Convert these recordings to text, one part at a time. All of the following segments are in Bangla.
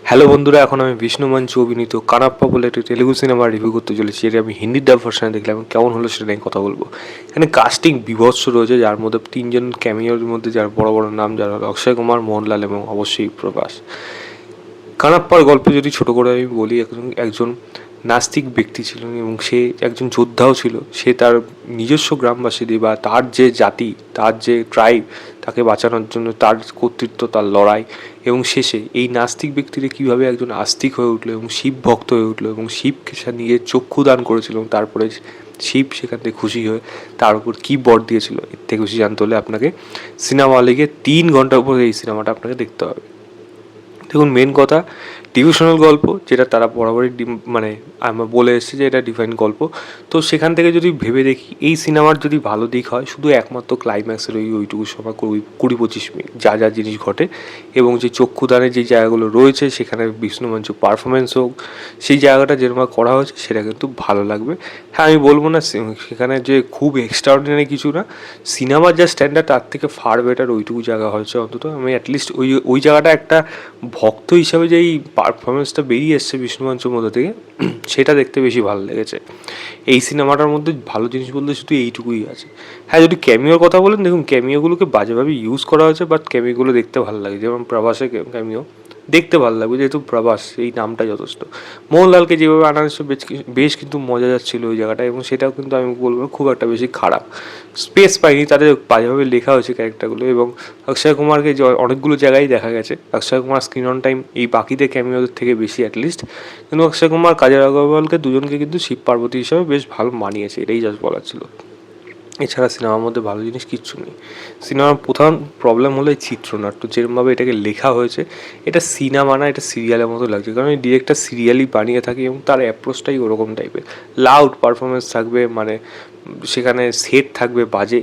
হ্যালো বন্ধুরা, এখন আমি বিষ্ণু মঞ্চ অভিনীত কানাপ্পা বলে একটি তেলুগু সিনেমা রিভিউ করতে চলেছি। এটা আমি হিন্দি ডাব ভার্সনে দেখলাম, কেমন হলো সেটা নিয়ে কথা বলবো। এখানে কাস্টিং বিভৎস রয়েছে, যার মধ্যে তিনজন ক্যামিওর মধ্যে যার বড় বড় নাম, যারা অক্ষয় কুমার, মোহনলাল এবং অবশ্যই প্রভাস। কানাপ্পার গল্প যদি ছোট করে আমি বলি, একজন নাস্তিক ব্যক্তি ছিলেন এবং সে একজন যোদ্ধাও ছিল। সে তার নিজস্ব গ্রামবাসীদের বা তার যে জাতি, তার যে ট্রাইব, তাকে বাঁচানোর জন্য তার কর্তৃত্ব, তার লড়াই, এবং শেষে এই নাস্তিক ব্যক্তিরা কীভাবে একজন আস্তিক হয়ে উঠলো এবং শিব ভক্ত হয়ে উঠলো এবং শিবকে সে নিজের চক্ষু দান করেছিল এবং তারপরে শিব সেখান থেকে খুশি হয়ে তার উপর কী বর দিয়েছিল। এর থেকে বেশি জানতে হলে আপনাকে সিনেমা হলে গিয়ে 3 ঘন্টার উপর এই সিনেমাটা আপনাকে দেখতে হবে। দেখুন, মেন কথা ডিভিশনাল গল্প, যেটা তারা বরাবরই মানে আমরা বলে এসেছি যে এটা ডিভাইন গল্প। তো সেখান থেকে যদি ভেবে দেখি, এই সিনেমার যদি ভালো দিক হয়, শুধু একমাত্র ক্লাইম্যাক্সের ওইটুকু সময় 20-25 মিনিট যা যা জিনিস ঘটে এবং যে চক্ষুদানের যে জায়গাগুলো রয়েছে, সেখানে বিষ্ণু মঞ্চ পারফরমেন্স হোক, সেই জায়গাটা যেরকম করা হয়েছে সেটা কিন্তু ভালো লাগবে। হ্যাঁ, আমি বলবো না সেখানে যে খুব এক্সট্রাঅর্ডিনারি কিছু না, সিনেমার যা স্ট্যান্ডার্ড তার থেকে ফার বেটার ওইটুকু জায়গা হয়েছে। অন্তত আমি অ্যাটলিস্ট ওই জায়গাটা একটা ভক্ত হিসাবে যে এই পারফরমেন্সটা বেরিয়ে এসছে বিষ্ণু মঞ্চের মধ্যে থেকে, সেটা দেখতে বেশি ভালো লেগেছে। এই সিনেমাটার মধ্যে ভালো জিনিস বলতে শুধু এইটুকুই আছে। হ্যাঁ, যদি ক্যামিওর কথা বলেন, দেখুন ক্যামিওগুলোকে বাজেভাবে ইউজ করা হয়েছে, বাট ক্যামিওগুলো দেখতে ভালো লাগে। যেমন প্রভাসের ক্যামিও দেখতে ভালো লাগবে, যেহেতু প্রভাস এই নামটা যথেষ্ট। মোহনলালকে যেভাবে আনা হয়েছে বেশ কিন্তু মজা যাচ্ছিলো ওই জায়গাটা, এবং সেটাও কিন্তু আমি বলবো খুব একটা বেশি খারাপ স্পেস পাইনি, তাদের বাজেভাবে লেখা হয়েছে ক্যারেক্টারগুলো। এবং অক্ষয় কুমারকে যে অনেকগুলো জায়গায় দেখা গেছে, Akshay Kumar screen on time এই বাকিদের ক্যামিওদের থেকে বেশি অ্যাটলিস্ট, কিন্তু অক্ষয় কুমার, কাজল আগরওয়ালকে দুজনকে কিন্তু শিব পার্বতী হিসাবে বেশ ভালো মানিয়েছে, এটাই জাস্ট বলার ছিল। এছাড়া সিনেমার মধ্যে ভালো জিনিস কিচ্ছু নেই। সিনেমার প্রধান প্রবলেম হলো এই চিত্রনাট্য, যেরকমভাবে এটাকে লেখা হয়েছে, এটা সিনেমা না, এটা সিরিয়ালের মতো লাগছে। কারণ এই ডিরেক্টর সিরিয়ালই বানিয়ে থাকে এবং তার অ্যাপ্রোচটাই ওরকম টাইপের। লাউড পারফরমেন্স থাকবে, মানে সেখানে সেট থাকবে বাজে।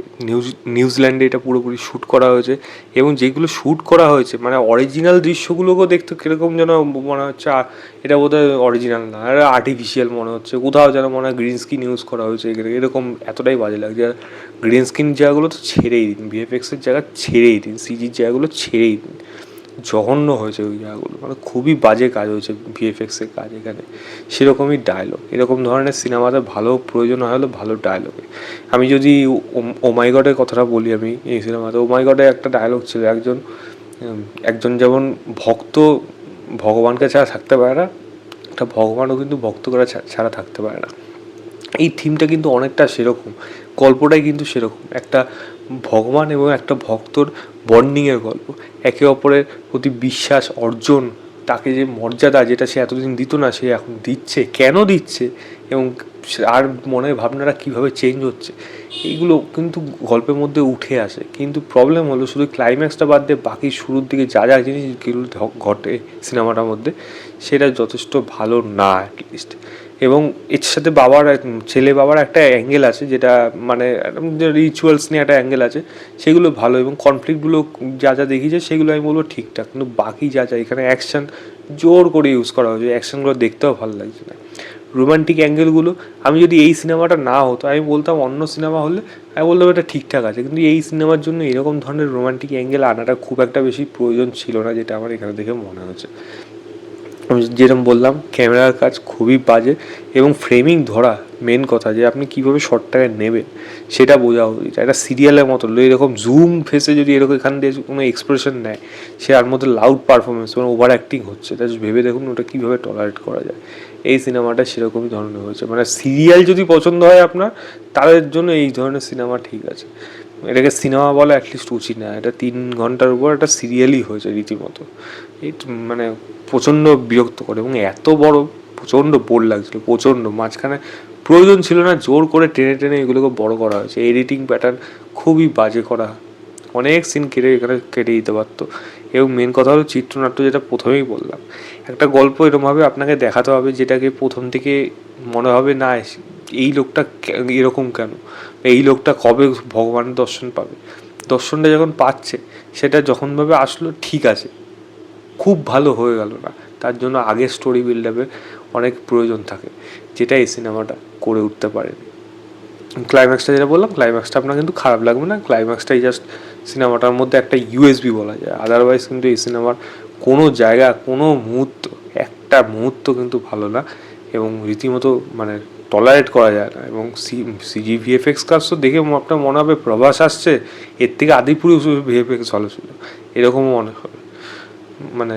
নিউজিল্যান্ডে এটা পুরোপুরি শ্যুট করা হয়েছে, এবং যেগুলো শ্যুট করা হয়েছে মানে অরিজিনাল দৃশ্যগুলোকেও দেখতে কীরকম যেন মনে হচ্ছে এটা বোধহয় অরিজিনাল না, এটা আর্টিফিশিয়াল মনে হচ্ছে। কোথাও যেন মনে হয় গ্রিন স্ক্রিন ইউজ করা হয়েছে, এরকম এতটাই বাজে লাগছে। আর গ্রিন স্ক্রিন জায়গাগুলো তো ছেড়েই দিন, ভিএফএক্সের জায়গা ছেড়েই দিন, সিজির জায়গাগুলো ছেড়েই দিন, জঘন্য হয়েছে ওই জায়গাগুলো, মানে খুবই বাজে কাজ হয়েছে ভিএফএক্সের কাজ এখানে। সেরকমই ডায়লগ, এরকম ধরনের সিনেমাতে ভালো প্রয়োজন হয় হলো ভালো ডায়লগে। আমি যদি ও মাই গডের কথাটা বলি, আমি এই সিনেমাতে ও মাই গডে একটা ডায়লগ ছিল, একজন যেমন ভক্ত ভগবানকে ছাড়া থাকতে পারে না, একটা ভগবানও কিন্তু ভক্ত করা ছাড়া থাকতে পারে না। এই থিমটা কিন্তু অনেকটা সেরকম, গল্পটাই কিন্তু সেরকম, একটা ভগবান এবং একটা ভক্তর বন্ডিংয়ের গল্প, একে অপরের প্রতি বিশ্বাস অর্জন, তাকে যে মর্যাদা যেটা সে এতদিন দিত না, সে এখন দিচ্ছে, কেন দিচ্ছে, এবং আর মনের ভাবনাটা কীভাবে চেঞ্জ হচ্ছে, এইগুলো কিন্তু গল্পের মধ্যে উঠে আসে। কিন্তু প্রবলেম হলো শুধু ক্লাইম্যাক্সটা বাদ দিয়ে বাকি শুরুর দিকে যা যা জিনিসগুলো ঘটে সিনেমাটার মধ্যে, সেটা যথেষ্ট ভালো না অ্যাটলিস্ট। এবং এর সাথে ছেলে বাবার একটা অ্যাঙ্গেল আছে, যেটা মানে রিচুয়ালস নিয়ে একটা অ্যাঙ্গেল আছে, সেগুলো ভালো। এবং কনফ্লিক্টগুলো যা যা দেখিয়েছে সেগুলো আমি বলবো ঠিকঠাক, কিন্তু বাকি যা যা এখানে অ্যাকশান জোর করে ইউজ করা হয়েছে, অ্যাকশানগুলো দেখতেও ভালো লাগছে না। রোমান্টিক অ্যাঙ্গেলগুলো, আমি যদি এই সিনেমাটা না হতো, আমি বলতাম অন্য সিনেমা হলে আমি বলতাম এটা ঠিকঠাক আছে, কিন্তু এই সিনেমার জন্য এরকম ধরনের রোমান্টিক অ্যাঙ্গেল আনাটা খুব একটা বেশি প্রয়োজন ছিল না, যেটা আমার এখানে দেখে মনে হচ্ছে। আমি যেরকম বললাম, ক্যামেরার কাজ খুবই বাজে, এবং ফ্রেমিং ধরা মেন কথা, যে আপনি কীভাবে শটটাকে নেবেন সেটা বোঝা উচিত। একটা সিরিয়ালের মতো এরকম জুম ফেসে যদি এরকম এখান দিয়ে কোনো এক্সপ্রেশন নেয়, সে আর মধ্যে লাউড পারফরমেন্স মানে ওভার অ্যাক্টিং হচ্ছে, তা ভেবে দেখুন ওটা কীভাবে টলারেট করা যায়। এই সিনেমাটা সেরকমই ধরনের হয়েছে, মানে সিরিয়াল যদি পছন্দ হয় আপনার, তাদের জন্য এই ধরনের সিনেমা ঠিক আছে। এটাকে সিনেমা বলা অ্যাটলিস্ট উচিত না, এটা 3 ঘন্টার উপর একটা সিরিয়ালই হয়েছে রীতিমতো। এই মানে প্রচণ্ড বিরক্ত করে, এবং এত বড় প্রচণ্ড বোর লাগছিলো, প্রচণ্ড মাঝখানে প্রয়োজন ছিল না, জোর করে টেনে টেনে এগুলোকে বড় করা হয়েছে। এডিটিং প্যাটার্ন খুবই বাজে করা, অনেক সিন কেটে দিতে পারতো। এবং মেন কথা হলো চিত্রনাট্য, যেটা প্রথমেই বললাম, একটা গল্প এরকমভাবে আপনাকে দেখাতে হবে যেটাকে প্রথম থেকে মনে হবে না এই লোকটা এরকম কেন, এই লোকটা কবে ভগবানের দর্শন পাবে, দর্শনটা যখন পাচ্ছে সেটা যখনভাবে আসলো ঠিক আছে, খুব ভালো হয়ে গেল না, তার জন্য আগের স্টোরি বিল্ড আপে অনেক প্রয়োজন থাকে, যেটা এই সিনেমাটা করে উঠতে পারেনি। ক্লাইম্যাক্সটা যেটা বললাম, ক্লাইম্যাক্সটা আপনার কিন্তু খারাপ লাগবে না, ক্লাইম্যাক্সটাই জাস্ট সিনেমাটার মধ্যে একটা ইউএসবি বলা যায়, আদারওয়াইজ কিন্তু এই সিনেমার কোনো জায়গা, কোনো মুহূর্ত, একটা মুহূর্ত কিন্তু ভালো না এবং রীতিমতো মানে টলারেট করা যায় না। এবং সিজি ভিএফএক্স কাজ তো দেখে আপনার মনে হবে প্রভাস আসছে, এর থেকে আদিপুরে ভিএফএক্স ভালো ছিল, এরকমও মনে হবে। মানে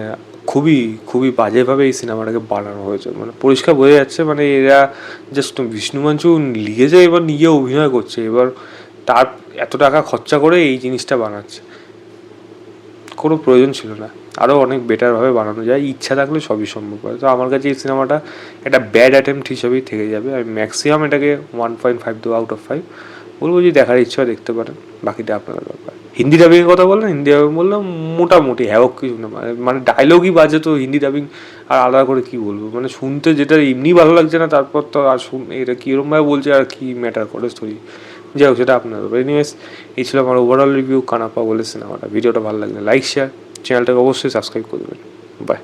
খুবই খুবই বাজেভাবে এই সিনেমাটাকে বানানো হয়েছে, মানে পরিষ্কার বোঝা যাচ্ছে মানে এরা জাস্ট বিষ্ণু মঞ্চু লিখেছে এবার নিজে অভিনয় করছে, এবার তার এত টাকা খরচা করে এই জিনিসটা বানাচ্ছে, কোনো প্রয়োজন ছিল না। আরও অনেক বেটারভাবে বানানো যায়, ইচ্ছা থাকলে সবই সম্ভব হয়। তো আমার কাছে এই সিনেমাটা একটা ব্যাড অ্যাটেম্পট হিসেবেই থেকে যাবে। আমি ম্যাক্সিমাম এটাকে 1.5 দেবো আউট অফ 5। বলবো যদি দেখার ইচ্ছা দেখতে পারেন, বাকিটা আপনাদের ব্যাপার। হিন্দি ডাবিংয়ের কথা বললেন, হিন্দি ডাবিং বললাম মোটামুটি হ্যাঁ কিছু না, মানে ডায়লগই বাজে, তো হিন্দি ডাবিং আর আলাদা করে কি বলবো, মানে শুনতে যেটা এমনি ভালো লাগছে না, তারপর তো আর এটা কীরকমভাবে বলছে আর কি ম্যাটার করে স্টোরি। যাই হোক, সেটা আপনার ব্যাপার। এনিওয়েজ, এই ছিল আমার ওভারঅল রিভিউ কানাপা বলে সিনেমাটা। ভিডিওটা ভালো লাগলে লাইক শেয়ার, চ্যানেলটাকে অবশ্যই সাবস্ক্রাইব করে দেবেন। বাই।